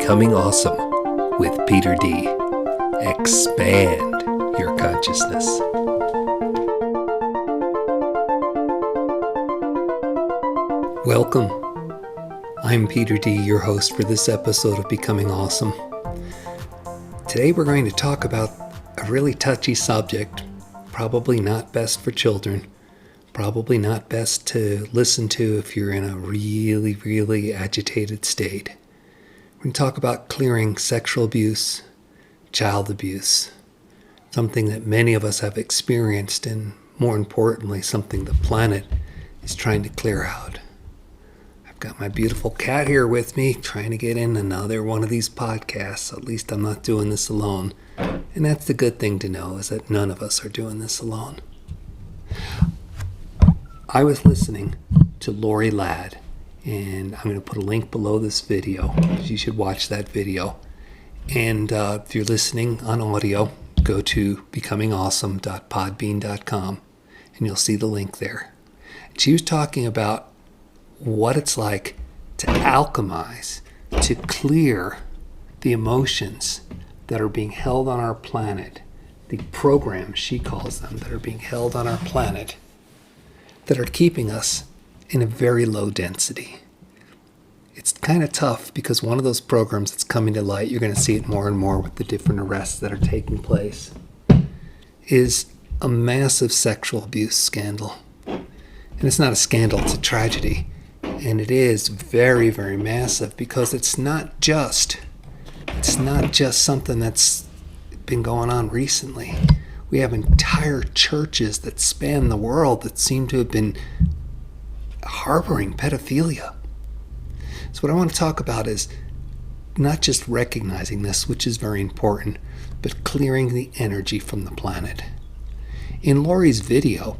Becoming Awesome with Peter D. Expand your consciousness. Welcome. I'm Peter D., your host for this episode of Becoming Awesome. Today we're going to talk about a really touchy subject, probably not best for children, probably not best to listen to if you're in a really agitated state. We're going to talk about clearing sexual abuse, child abuse, something that many of us have experienced, and more importantly, something the planet is trying to clear out. I've got my beautiful cat here with me, trying to get in another one of these podcasts. At least I'm not doing this alone. And that's the good thing to know, is that none of us are doing this alone. I was listening to Lorie Ladd, and I'm going to put a link below this video. You should watch that video. And if you're listening on audio, go to becomingawesome.podbean.com, and you'll see the link there. And she was talking about what it's like to alchemize, to clear the emotions that are being held on our planet, the programs, she calls them, that are being held on our planet, that are keeping us in a very low density. It's kind of tough because one of those programs that's coming to light, you're going to see it more and more with the different arrests that are taking place, is a massive sexual abuse scandal. And it's not a scandal, it's a tragedy. And it is very massive because it's not just something that's been going on recently. We have entire churches that span the world that seem to have been harboring pedophilia. So what I want to talk about is not just recognizing this, which is very important, but clearing the energy from the planet. In Lorie's video,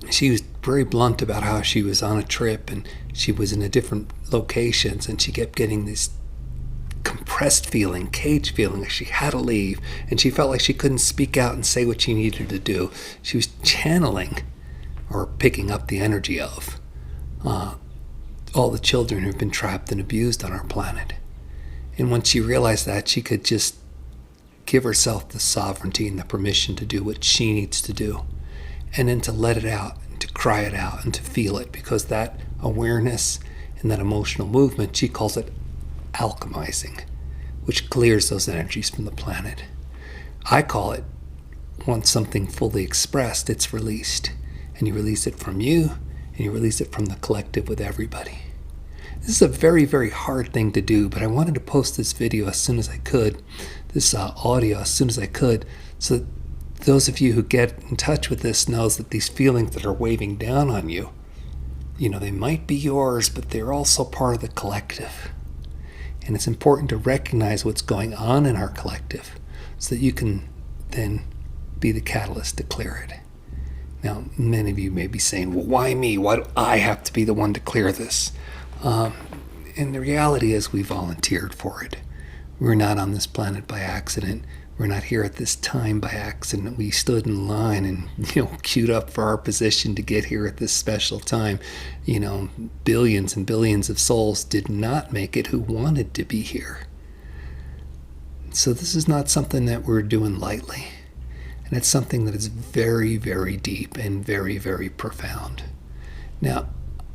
she was very blunt about how she was on a trip and she was in a different locations, and she kept getting this compressed feeling, caged feeling, like she had to leave, and she felt like she couldn't speak out and say what she needed to do. She was channeling or picking up the energy of all the children who've been trapped and abused on our planet. And once she realized that, she could just give herself the sovereignty and the permission to do what she needs to do, and then to let it out, and to cry it out, and to feel it, because that awareness and that emotional movement, she calls it alchemizing, which clears those energies from the planet. I call it, once something fully expressed, it's released. And you release it from you, and you release it from the collective with everybody. This is a very hard thing to do, but I wanted to post this video as soon as I could, this audio as soon as I could, so that those of you who get in touch with this knows that these feelings that are weighing down on you, they might be yours, but they're also part of the collective. And it's important to recognize what's going on in our collective so that you can then be the catalyst to clear it. Now, many of you may be saying, well, why me? Why do I have to be the one to clear this? And the reality is we volunteered for it. We're not on this planet by accident. We're not here at this time by accident. We stood in line and, queued up for our position to get here at this special time. Billions and billions of souls did not make it who wanted to be here. So this is not something that we're doing lightly. And it's something that is very deep and very profound. Now,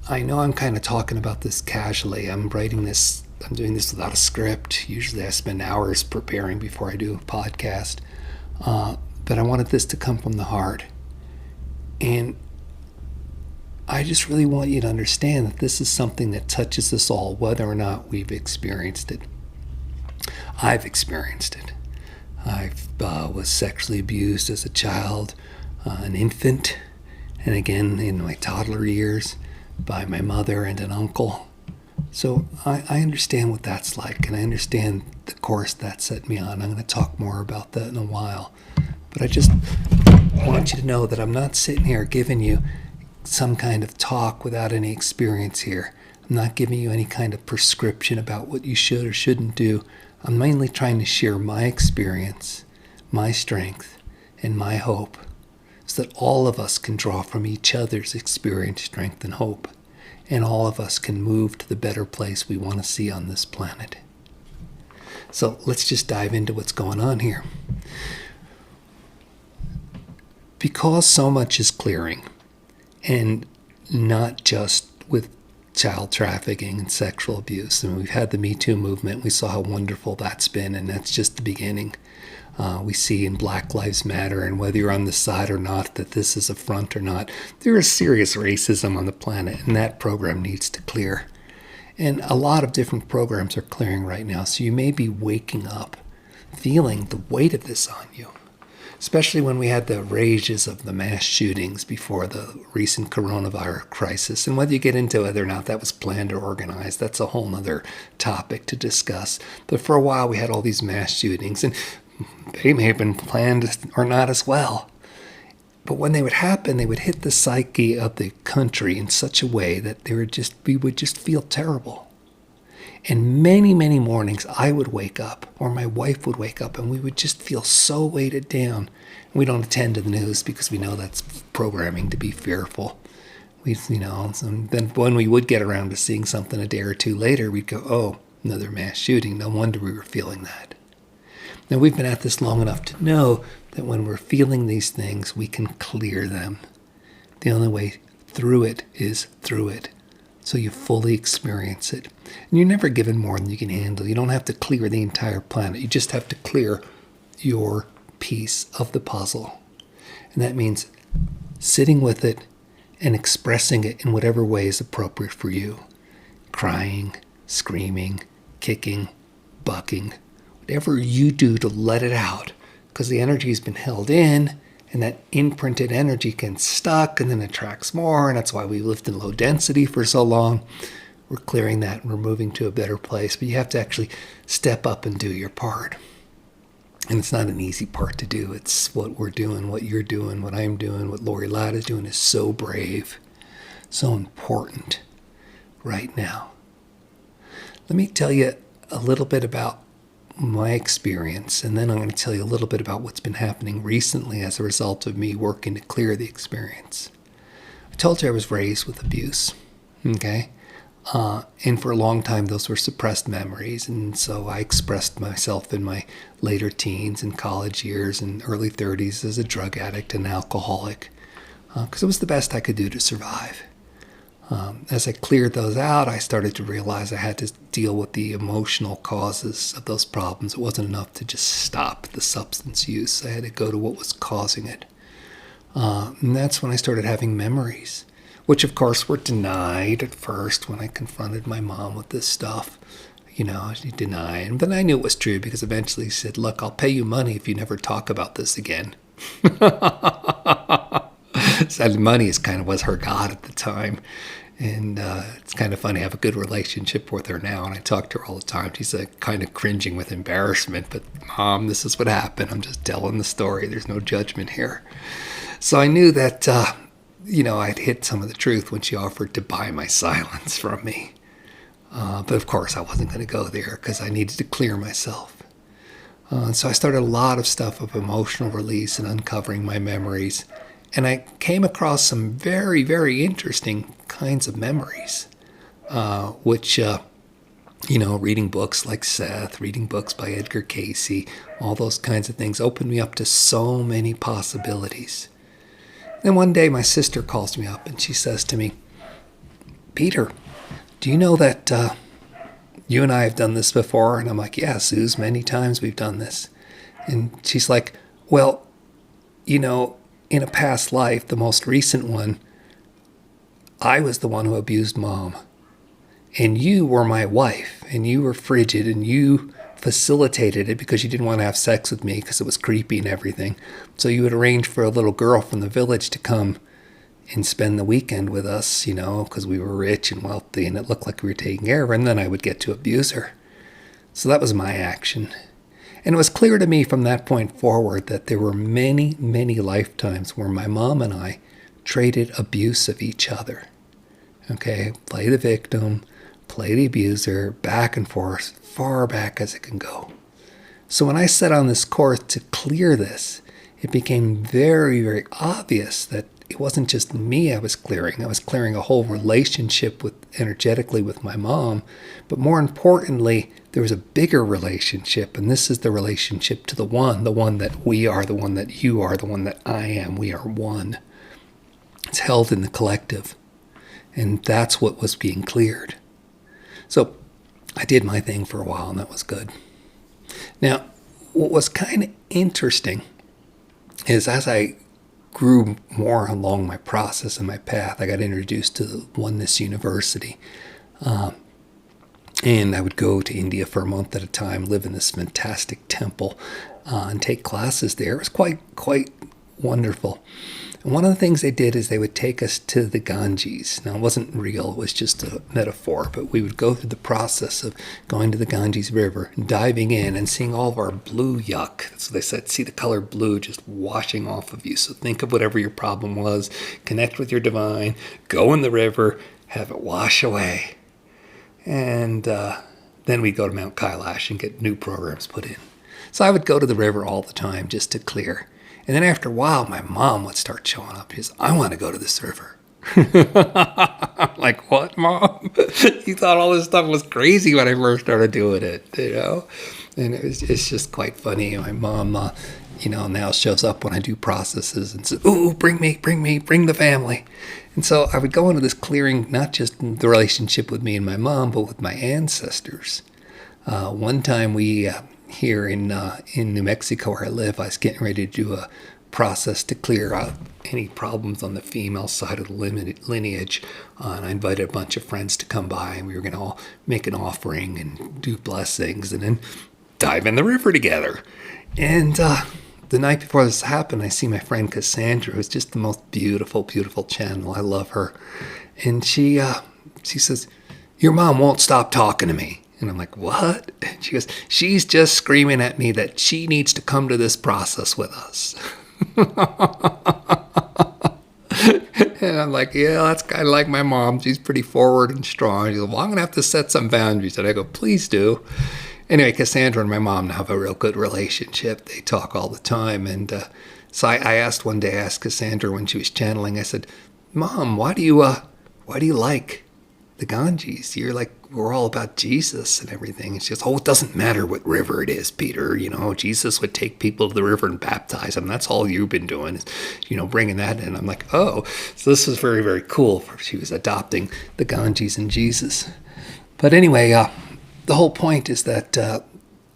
I know I'm kind of talking about this casually. I'm doing this without a script. Usually I spend hours preparing before I do a podcast. But I wanted this to come from the heart. And I just really want you to understand that this is something that touches us all, whether or not we've experienced it. I've experienced it. I was sexually abused as a child, an infant, and again in my toddler years by my mother and an uncle. So I understand what that's like, and I understand the course that set me on. I'm going to talk more about that in a while. But I just want you to know that I'm not sitting here giving you some kind of talk without any experience here. I'm not giving you any kind of prescription about what you should or shouldn't do. I'm mainly trying to share my experience, my strength, and my hope, so that all of us can draw from each other's experience, strength, and hope, and all of us can move to the better place we want to see on this planet. So let's just dive into what's going on here. Because so much is clearing, and not just with child trafficking and sexual abuse. I mean, we've had the Me Too movement. We saw how wonderful that's been, and that's just the beginning. We see in Black Lives Matter, and whether you're on the side or not, that this is a front or not, there is serious racism on the planet, and that program needs to clear. And a lot of different programs are clearing right now, so you may be waking up feeling the weight of this on you, especially when we had the rages of the mass shootings before the recent coronavirus crisis. And whether you get into whether or not that was planned or organized, that's a whole other topic to discuss. But for a while, we had all these mass shootings, and they may have been planned or not as well. But when they would happen, they would hit the psyche of the country in such a way that we would just feel terrible. And many, many mornings I would wake up, or my wife would wake up, and we would just feel so weighted down. We don't attend to the news because we know that's programming to be fearful. And then when we would get around to seeing something a day or two later, we'd go, oh, another mass shooting. No wonder we were feeling that. Now, we've been at this long enough to know that when we're feeling these things, we can clear them. The only way through it is through it, so you fully experience it. And you're never given more than you can handle. You don't have to clear the entire planet. You just have to clear your piece of the puzzle. And that means sitting with it and expressing it in whatever way is appropriate for you. Crying, screaming, kicking, bucking, whatever you do to let it out, because the energy has been held in, and that imprinted energy can stuck and then attracts more, and that's why we lived in low density for so long. We're clearing that and we're moving to a better place, but you have to actually step up and do your part. And it's not an easy part to do. It's what we're doing, what you're doing, what I'm doing, what Lorie is doing is so brave, so important right now. Let me tell you a little bit about my experience, and then I'm going to tell you a little bit about what's been happening recently as a result of me working to clear the experience. I told you I was raised with abuse, okay? And for a long time, those were suppressed memories, and so I expressed myself in my later teens and college years and early 30s as a drug addict and alcoholic, because it was the best I could do to survive. As I cleared those out, I started to realize I had to deal with the emotional causes of those problems. It wasn't enough to just stop the substance use. I had to go to what was causing it. And that's when I started having memories, which of course were denied at first when I confronted my mom with this stuff. She denied. But I knew it was true because eventually she said, look, I'll pay you money if you never talk about this again. So money was her god at the time. And it's kind of funny. I have a good relationship with her now, and I talk to her all the time. She's kind of cringing with embarrassment, but Mom, this is what happened. I'm just telling the story. There's no judgment here. So I knew that, I'd hit some of the truth when she offered to buy my silence from me. But of course, I wasn't going to go there because I needed to clear myself. So I started a lot of stuff of emotional release and uncovering my memories. And I came across some very, very interesting kinds of memories, which, reading books like Seth, reading books by Edgar Cayce, all those kinds of things opened me up to so many possibilities. Then one day my sister calls me up and she says to me, Peter, do you know that you and I have done this before? And I'm like, yeah, Suze, many times we've done this. And she's like, well, in a past life, the most recent one, I was the one who abused Mom. And you were my wife, and you were frigid, and you facilitated it because you didn't want to have sex with me because it was creepy and everything. So you would arrange for a little girl from the village to come and spend the weekend with us, because we were rich and wealthy, and it looked like we were taking care of her, and then I would get to abuse her. So that was my action. And it was clear to me from that point forward that there were many, many lifetimes where my mom and I traded abuse of each other. Okay, play the victim, play the abuser, back and forth, far back as it can go. So when I set on this course to clear this, it became very, very obvious that it wasn't just me I was clearing. I was clearing a whole relationship energetically with my mom, but more importantly, there was a bigger relationship, and this is the relationship to the one that we are, the one that you are, the one that I am. We are one. It's held in the collective, and that's what was being cleared. So I did my thing for a while, and that was good. Now, what was kind of interesting is as I grew more along my process and my path, I got introduced to the Oneness University. And I would go to India for a month at a time, live in this fantastic temple, and take classes there. It was quite wonderful. And one of the things they did is they would take us to the Ganges. Now, it wasn't real. It was just a metaphor. But we would go through the process of going to the Ganges River, diving in, and seeing all of our blue yuck. So they said, see the color blue just washing off of you. So think of whatever your problem was, connect with your divine, go in the river, have it wash away. And then we'd go to Mount Kailash and get new programs put in. So I would go to the river all the time just to clear. And then after a while, my mom would start showing up. She says, I want to go to this river. I'm like, what, Mom? You thought all this stuff was crazy when I first started doing it, you know? And it's just quite funny. My mom, now shows up when I do processes and says, ooh, bring the family. And so I would go into this clearing, not just the relationship with me and my mom, but with my ancestors. One time we... here in New Mexico where I live, I was getting ready to do a process to clear out any problems on the female side of the lineage. And I invited a bunch of friends to come by, and we were going to all make an offering and do blessings and then dive in the river together. And the night before this happened, I see my friend Cassandra, who's just the most beautiful, beautiful channel. I love her. And she says, your mom won't stop talking to me. And I'm like, what? And she goes, she's just screaming at me that she needs to come to this process with us. And I'm like, yeah, that's kind of like my mom. She's pretty forward and strong. She goes, well, I'm going to have to set some boundaries. And I go, please do. Anyway, Cassandra and my mom now have a real good relationship. They talk all the time. And so I asked Cassandra when she was channeling, I said, Mom, why do you like the Ganges? You're like, we're all about Jesus and everything. And she goes, oh, it doesn't matter what river it is, Peter. Jesus would take people to the river and baptize them. That's all you've been doing is, bringing that in. I'm like, oh, so this is very, very cool. She was adopting the Ganges and Jesus. But anyway, the whole point is that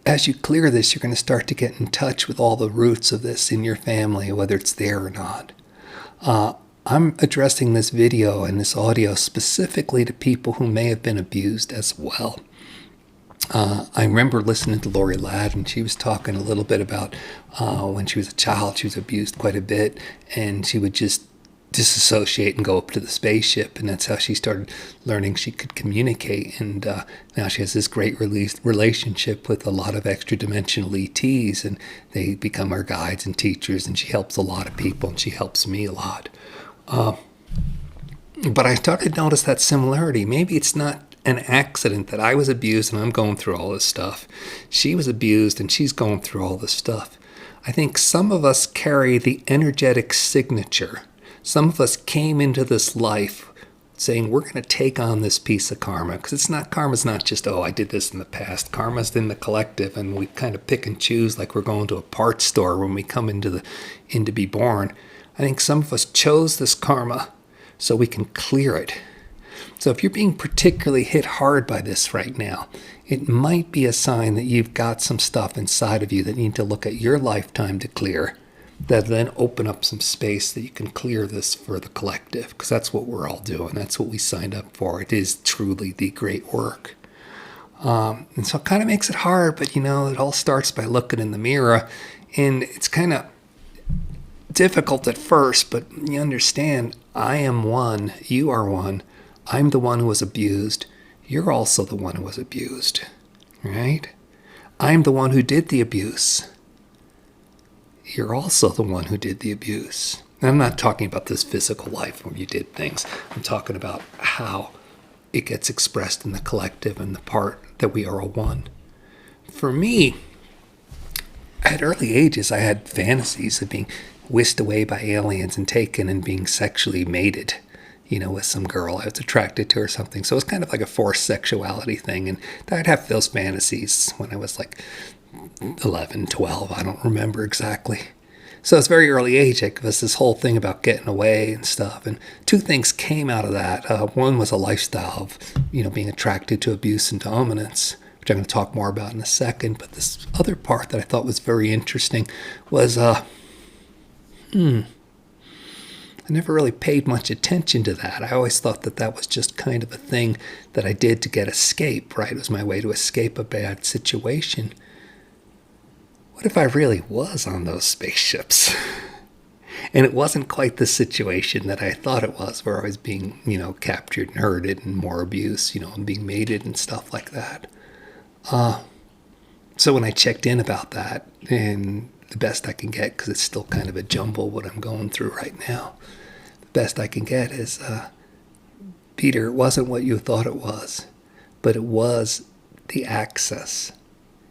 as you clear this, you're going to start to get in touch with all the roots of this in your family, whether it's there or not. I'm addressing this video and this audio specifically to people who may have been abused as well. I remember listening to Lorie and she was talking a little bit about when she was a child, she was abused quite a bit, and she would just disassociate and go up to the spaceship, and that's how she started learning she could communicate. And now she has this great relationship with a lot of extra dimensional ETs, and they become our guides and teachers, and she helps a lot of people, and she helps me a lot. But I started to notice that similarity. Maybe it's not an accident that I was abused and I'm going through all this stuff. She was abused and she's going through all this stuff. I think some of us carry the energetic signature. Some of us came into this life saying we're going to take on this piece of karma, because karma's not just, oh, I did this in the past. Karma's in the collective, and we kind of pick and choose like we're going to a parts store when we come in to be born. I think some of us chose this karma so we can clear it. So if you're being particularly hit hard by this right now, it might be a sign that you've got some stuff inside of you that you need to look at your lifetime to clear, that then open up some space that you can clear this for the collective, because that's what we're all doing. That's what we signed up for. It is truly the great work. And so it kind of makes it hard, but it all starts by looking in the mirror, and it's kind of difficult at first, but you understand, I am one, you are one. I'm the one who was abused. You're also the one who was abused, right? I'm the one who did the abuse. You're also the one who did the abuse. And I'm not talking about this physical life when you did things. I'm talking about how it gets expressed in the collective and the part that we are a one. For me, at early ages, I had fantasies of being whisked away by aliens and taken and being sexually mated. with some girl I was attracted to or something. So it was kind of like a forced sexuality thing. And I'd have those fantasies when I was like 11, 12. I don't remember exactly. So it's very early age. It was this whole thing about getting away and stuff. And two things came out of that. One was a lifestyle of, being attracted to abuse and dominance, which I'm going to talk more about in a second. But this other part that I thought was very interesting was, I never really paid much attention to that. I always thought that was just kind of a thing that I did to get escape, right? It was my way to escape a bad situation. What if I really was on those spaceships? And it wasn't quite the situation that I thought it was, where I was being, captured and herded and more abuse, and being mated and stuff like that. So when I checked in about that, and the best I can get, because it's still kind of a jumble what I'm going through right now, the best I can get is, Peter, it wasn't what you thought it was, but it was the access.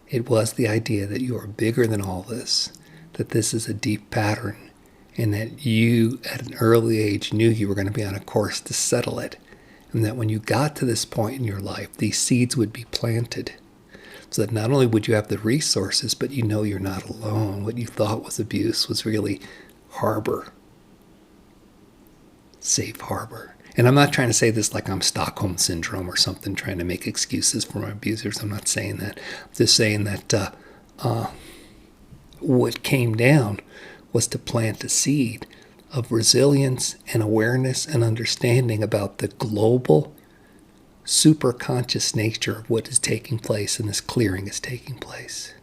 It was the idea that you are bigger than all this, that this is a deep pattern, and that you, at an early age, knew you were going to be on a course to settle it, and that when you got to this point in your life, these seeds would be planted, so that not only would you have the resources, but you're not alone. What you thought was abuse was really harbor, safe harbor. And I'm not trying to say this like I'm Stockholm Syndrome or something, trying to make excuses for my abusers. I'm not saying that. I'm just saying that what came down was to plant a seed of resilience and awareness and understanding about the global, superconscious nature of what is taking place, and this clearing is taking place.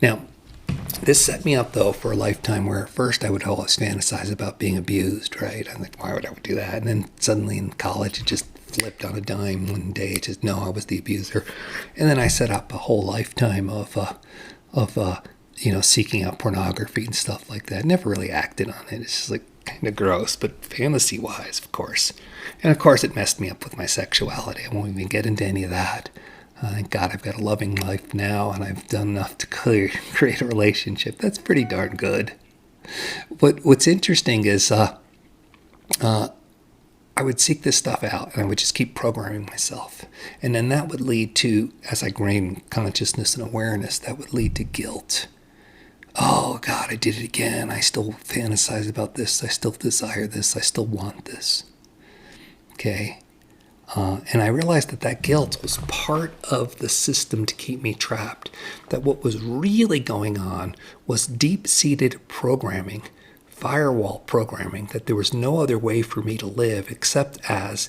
Now, this set me up, though, for a lifetime where at first I would always fantasize about being abused, right? I'm like, why would I do that? And then suddenly in college, it just flipped on a dime one day. It just, no, I was the abuser. And then I set up a whole lifetime of seeking out pornography and stuff like that. Never really acted on it. It's just like kind of gross, but fantasy-wise, of course. And of course, it messed me up with my sexuality. I won't even get into any of that. Thank God I've got a loving life now, and I've done enough to create a relationship. That's pretty darn good. But what's interesting is I would seek this stuff out, and I would just keep programming myself. And then that would lead to, as I gain consciousness and awareness, that would lead to guilt. Oh, God, I did it again. I still fantasize about this. I still desire this. I still want this. Okay? And I realized that guilt was part of the system to keep me trapped. That what was really going on was deep-seated programming, firewall programming, that there was no other way for me to live except as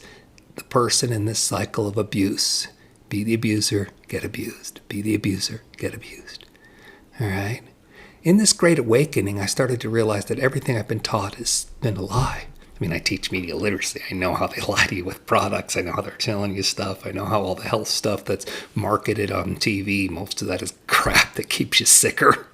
the person in this cycle of abuse. Be the abuser, get abused. Be the abuser, get abused. All right? In this great awakening, I started to realize that everything I've been taught has been a lie. I mean, I teach media literacy. I know how they lie to you with products. I know how they're telling you stuff. I know how all the health stuff that's marketed on TV, most of that is crap that keeps you sicker.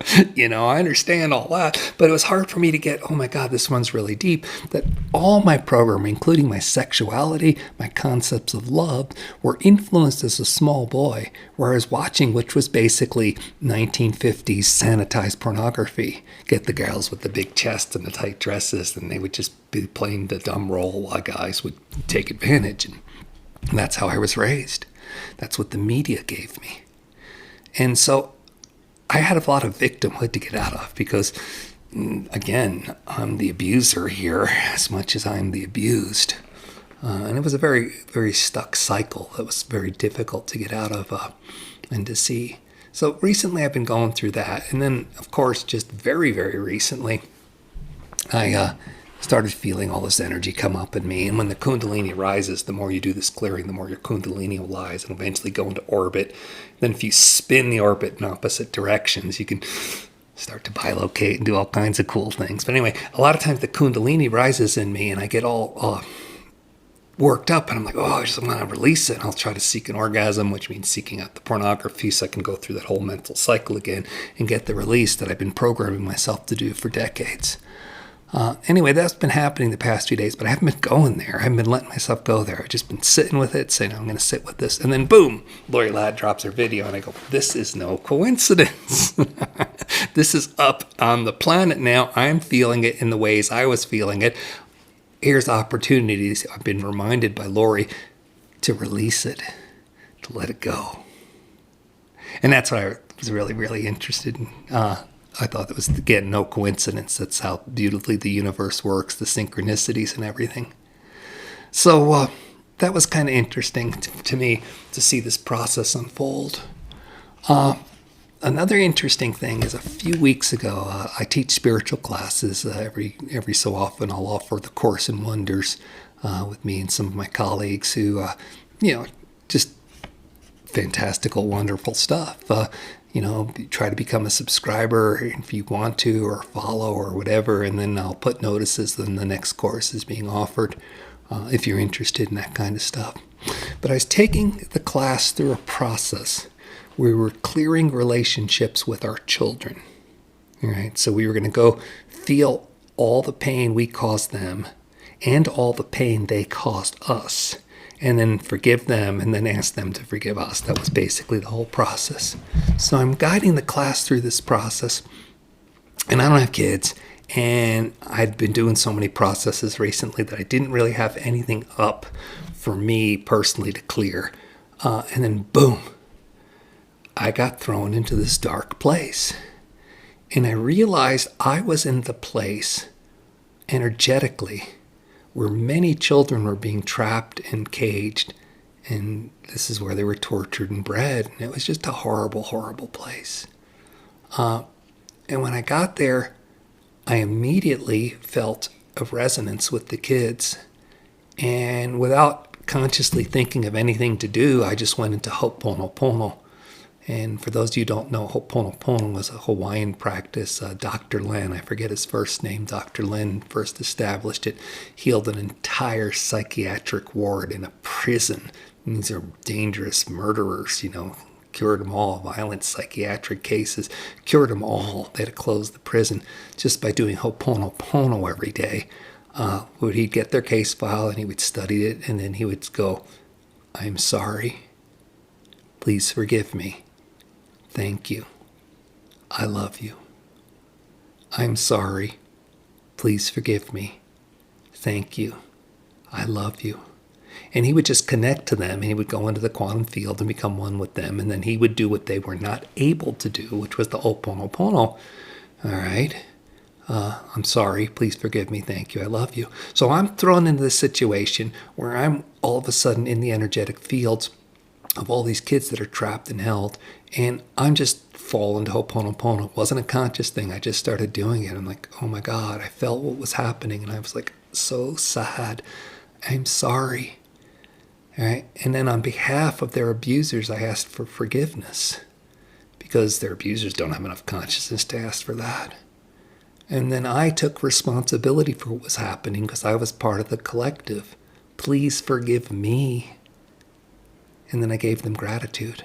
I understand all that, but it was hard for me to get, oh my God, this one's really deep, that all my programming, including my sexuality, my concepts of love, were influenced as a small boy, where I was watching, which was basically 1950s sanitized pornography. Get the girls with the big chests and the tight dresses, and they would just be playing the dumb role while guys would take advantage. And that's how I was raised. That's what the media gave me. And so I had a lot of victimhood to get out of because, again, I'm the abuser here as much as I'm the abused. And it was a very, very stuck cycle that was very difficult to get out of and to see. So recently I've been going through that. And then, of course, just very, very recently, I started feeling all this energy come up in me. And when the Kundalini rises, the more you do this clearing, the more your Kundalini will rise and eventually go into orbit. Then if you spin the orbit in opposite directions, you can start to bilocate and do all kinds of cool things. But anyway, a lot of times the Kundalini rises in me and I get all worked up and I'm like, I just want to release it. And I'll try to seek an orgasm, which means seeking out the pornography so I can go through that whole mental cycle again and get the release that I've been programming myself to do for decades. Anyway, that's been happening the past few days, but I haven't been going there. I haven't been letting myself go there. I've just been sitting with it, saying, I'm going to sit with this. And then boom, Lorie Ladd drops her video and I go, this is no coincidence. This is up on the planet now. I'm feeling it in the ways I was feeling it. here's opportunities. I've been reminded by Lorie to release it, to let it go. And that's what I was really, really interested in. I thought it was, again, no coincidence. That's how beautifully the universe works, the synchronicities and everything. So that was kind of interesting to me to see this process unfold. Another interesting thing is a few weeks ago, I teach spiritual classes every so often. I'll offer the Course in Wonders with me and some of my colleagues who, just fantastical, wonderful stuff. Try to become a subscriber if you want to, or follow, or whatever, and then I'll put notices when the next course is being offered if you're interested in that kind of stuff. But I was taking the class through a process where we were clearing relationships with our children. All right, so we were going to go feel all the pain we caused them and all the pain they caused us, and then forgive them, and then ask them to forgive us. That was basically the whole process. So I'm guiding the class through this process, and I don't have kids, and I'd been doing so many processes recently that I didn't really have anything up for me personally to clear. And then boom, I got thrown into this dark place. And I realized I was in the place energetically where many children were being trapped and caged, and this is where they were tortured and bred, and it was just a horrible, horrible place. And when I got there, I immediately felt a resonance with the kids, and without consciously thinking of anything to do, I just went into Ho'oponopono. And for those of you who don't know, Ho'oponopono was a Hawaiian practice. Dr. Len, I forget his first name, Dr. Len first established it, healed an entire psychiatric ward in a prison. And these are dangerous murderers, cured them all, violent psychiatric cases, cured them all. They had to close the prison just by doing Ho'oponopono every day. He'd get their case file and he would study it, and then he would go, "I'm sorry. Please forgive me. Thank you. I love you. I'm sorry. Please forgive me. Thank you. I love you." And he would just connect to them, and he would go into the quantum field and become one with them. And then he would do what they were not able to do, which was the Ho'oponopono. All right. I'm sorry. Please forgive me. Thank you. I love you. So I'm thrown into this situation where I'm all of a sudden in the energetic fields of all these kids that are trapped and held, and I'm just falling to Ho'oponopono. It wasn't a conscious thing. I just started doing it. I'm like, oh my God, I felt what was happening, and I was like, so sad. I'm sorry. All right. And then on behalf of their abusers, I asked for forgiveness, because their abusers don't have enough consciousness to ask for that. And then I took responsibility for what was happening because I was part of the collective. Please forgive me. And then I gave them gratitude,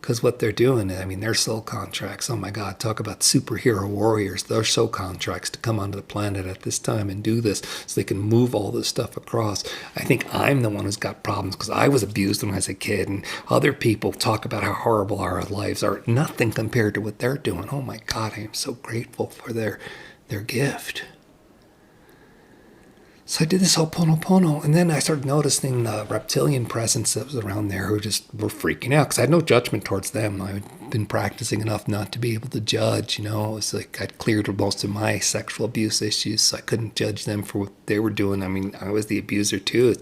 because what they're doing, their soul contracts, oh my God, talk about superhero warriors. Their soul contracts to come onto the planet at this time and do this so they can move all this stuff across. I think I'm the one who's got problems because I was abused when I was a kid, and other people talk about how horrible our lives are. Nothing compared to what they're doing. Oh my God, I am so grateful for their gift. So I did this Ho'oponopono, and then I started noticing the reptilian presence that was around there who just were freaking out, because I had no judgment towards them. I'd been practicing enough not to be able to judge. It was like I'd cleared most of my sexual abuse issues, so I couldn't judge them for what they were doing. I was the abuser too,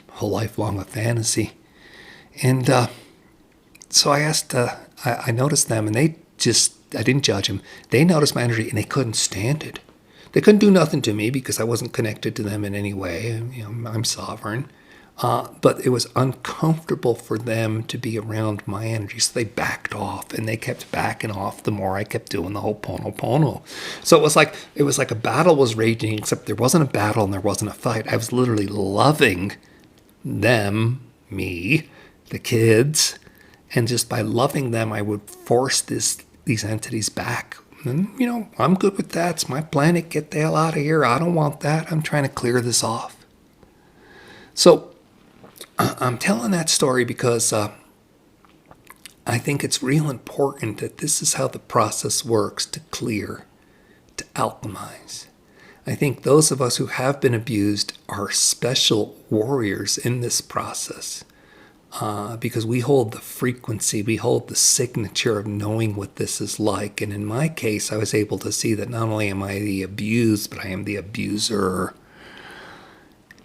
whole life long of fantasy. And so I asked, I noticed them, and I didn't judge them. They noticed my energy, and they couldn't stand it. They couldn't do nothing to me because I wasn't connected to them in any way. I'm sovereign. But it was uncomfortable for them to be around my energy. So they backed off, and they kept backing off the more I kept doing the Ho'oponopono. So it was like a battle was raging, except there wasn't a battle and there wasn't a fight. I was literally loving them, me, the kids. And just by loving them, I would force these entities back. And, I'm good with that. It's my planet. Get the hell out of here. I don't want that. I'm trying to clear this off. So I'm telling that story because I think it's real important that this is how the process works to clear, to alchemize. I think those of us who have been abused are special warriors in this process, because we hold the frequency, we hold the signature of knowing what this is like. And in my case, I was able to see that not only am I the abused, but I am the abuser.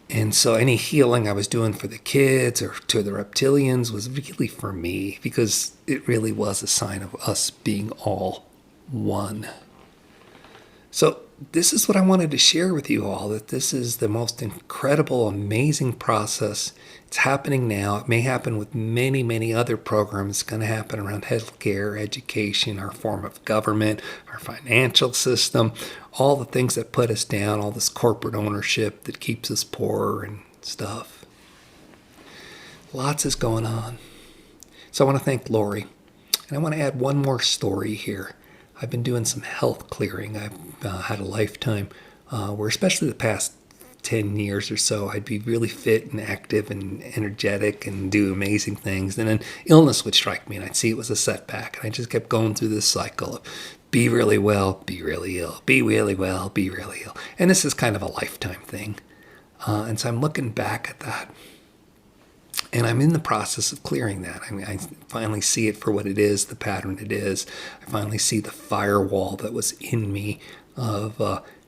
And so any healing I was doing for the kids or to the reptilians was really for me, because it really was a sign of us being all one. So this is what I wanted to share with you all, that this is the most incredible, amazing process. It's happening now. It may happen with many, many other programs. It's going to happen around healthcare, education, our form of government, our financial system, all the things that put us down, all this corporate ownership that keeps us poor and stuff. Lots is going on. So I want to thank Lorie. And I want to add one more story here. I've been doing some health clearing. I've had a lifetime where, especially the past 10 years or so, I'd be really fit and active and energetic and do amazing things. And then illness would strike me and I'd see it was a setback. And I just kept going through this cycle of be really well, be really ill, be really well, be really ill. And this is kind of a lifetime thing. And so I'm looking back at that. And I'm in the process of clearing that. I mean, I finally see it for what it is, the pattern it is. I finally see the firewall that was in me of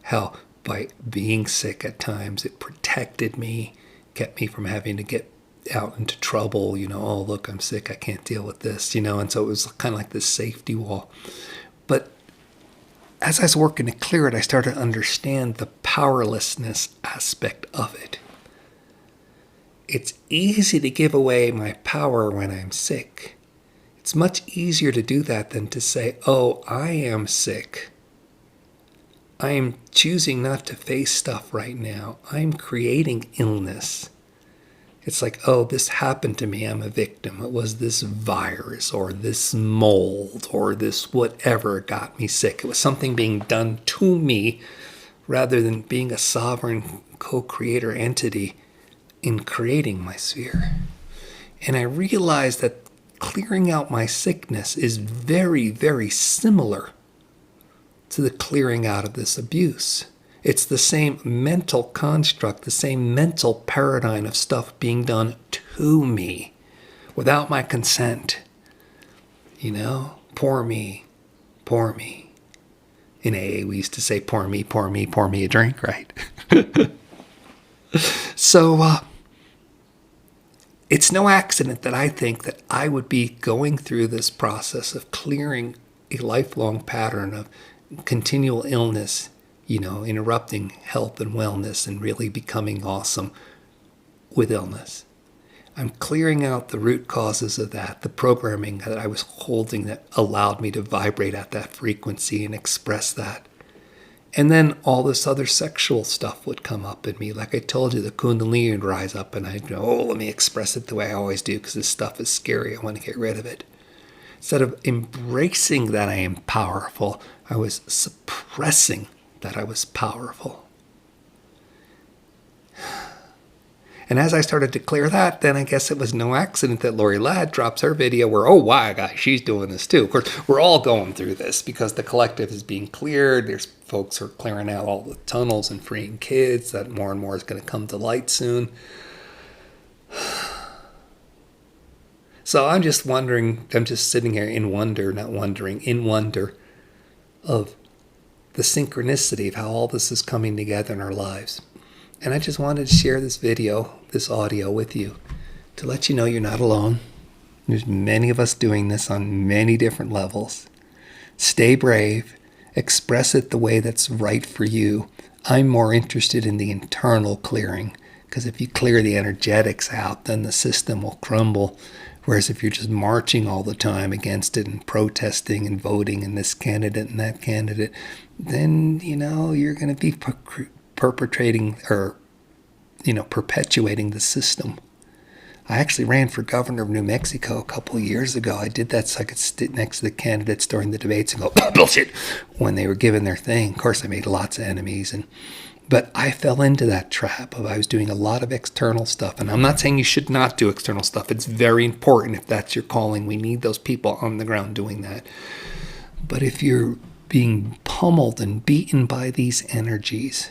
how by being sick at times, it protected me, kept me from having to get out into trouble. Oh, look, I'm sick, I can't deal with this, and so it was kind of like this safety wall. But as I was working to clear it, I started to understand the powerlessness aspect of it. It's easy to give away my power when I'm sick. It's much easier to do that than to say, oh, I am sick. I am choosing not to face stuff right now. I'm creating illness. It's like, oh, this happened to me. I'm a victim. It was this virus or this mold or this whatever got me sick. It was something being done to me rather than being a sovereign co-creator entity in creating my sphere. And I realized that clearing out my sickness is very, very similar to the clearing out of this abuse. It's the same mental construct, the same mental paradigm of stuff being done to me without my consent. Poor me, poor me. In AA, we used to say, pour me a drink, right? So, it's no accident that I think that I would be going through this process of clearing a lifelong pattern of continual illness, interrupting health and wellness and really becoming awesome with illness. I'm clearing out the root causes of that, the programming that I was holding that allowed me to vibrate at that frequency and express that. And then all this other sexual stuff would come up in me. Like I told you, the Kundalini would rise up and I'd go, oh, let me express it the way I always do because this stuff is scary. I want to get rid of it. Instead of embracing that I am powerful, I was suppressing that I was powerful. And as I started to clear that, then I guess it was no accident that Lorie Ladd drops her video where, oh, wow, guys, she's doing this too. Of course, we're all going through this because the collective is being cleared. There's folks who are clearing out all the tunnels and freeing kids. That more and more is going to come to light soon. So I'm just wondering, I'm just sitting here in wonder of the synchronicity of how all this is coming together in our lives. And I just wanted to share this video, this audio with you to let you know you're not alone. There's many of us doing this on many different levels. Stay brave. Express it the way that's right for you. I'm more interested in the internal clearing because if you clear the energetics out, then the system will crumble. Whereas if you're just marching all the time against it and protesting and voting and this candidate and that candidate, then, you're going to be perpetrating or, perpetuating the system. I actually ran for governor of New Mexico a couple of years ago. I did that so I could sit next to the candidates during the debates and go, bullshit, when they were giving their thing. Of course, I made lots of enemies. But I fell into that trap of I was doing a lot of external stuff. And I'm not saying you should not do external stuff. It's very important if that's your calling. We need those people on the ground doing that. But if you're being pummeled and beaten by these energies,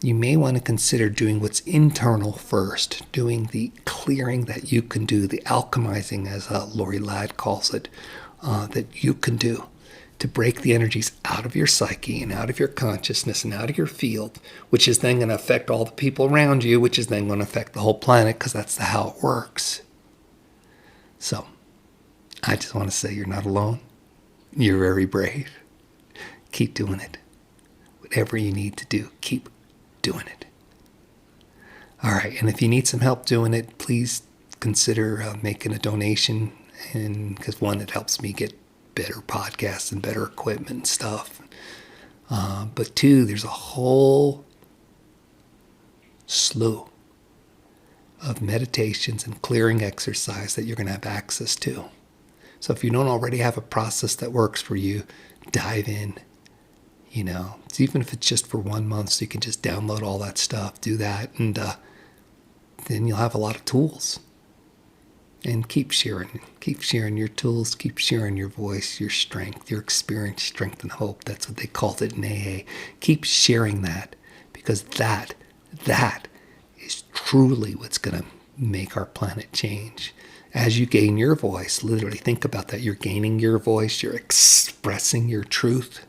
you may want to consider doing what's internal first, doing the clearing that you can do, the alchemizing, as Lorie Ladd calls it, that you can do to break the energies out of your psyche and out of your consciousness and out of your field, which is then going to affect all the people around you, which is then going to affect the whole planet, because that's how it works. So, I just want to say you're not alone. You're very brave. Keep doing it. Whatever you need to do, keep doing it. All right, and if you need some help doing it, please consider making a donation, and because one, it helps me get better podcasts and better equipment and stuff. But two, there's a whole slew of meditations and clearing exercise that you're going to have access to. So if you don't already have a process that works for you, dive in. Even if it's just for 1 month, so you can just download all that stuff, do that, and then you'll have a lot of tools. And keep sharing your tools, keep sharing your voice, your strength, your experience, strength, and hope. That's what they called it in AA. Keep sharing that, because that is truly what's going to make our planet change. As you gain your voice, literally think about that. You're gaining your voice, you're expressing your truth.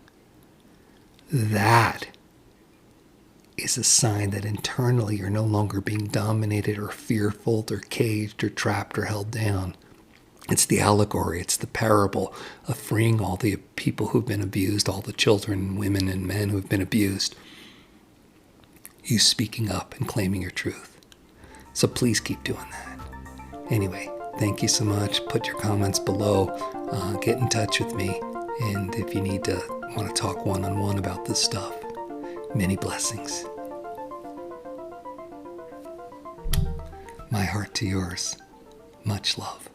That is a sign that internally you're no longer being dominated or fearful or caged or trapped or held down. It's the allegory, it's the parable of freeing all the people who've been abused, all the children, women, and men who've been abused. You speaking up and claiming your truth. So please keep doing that. Anyway, thank you so much. Put your comments below. Get in touch with me. And if you want to talk one-on-one about this stuff, many blessings. My heart to yours. Much love.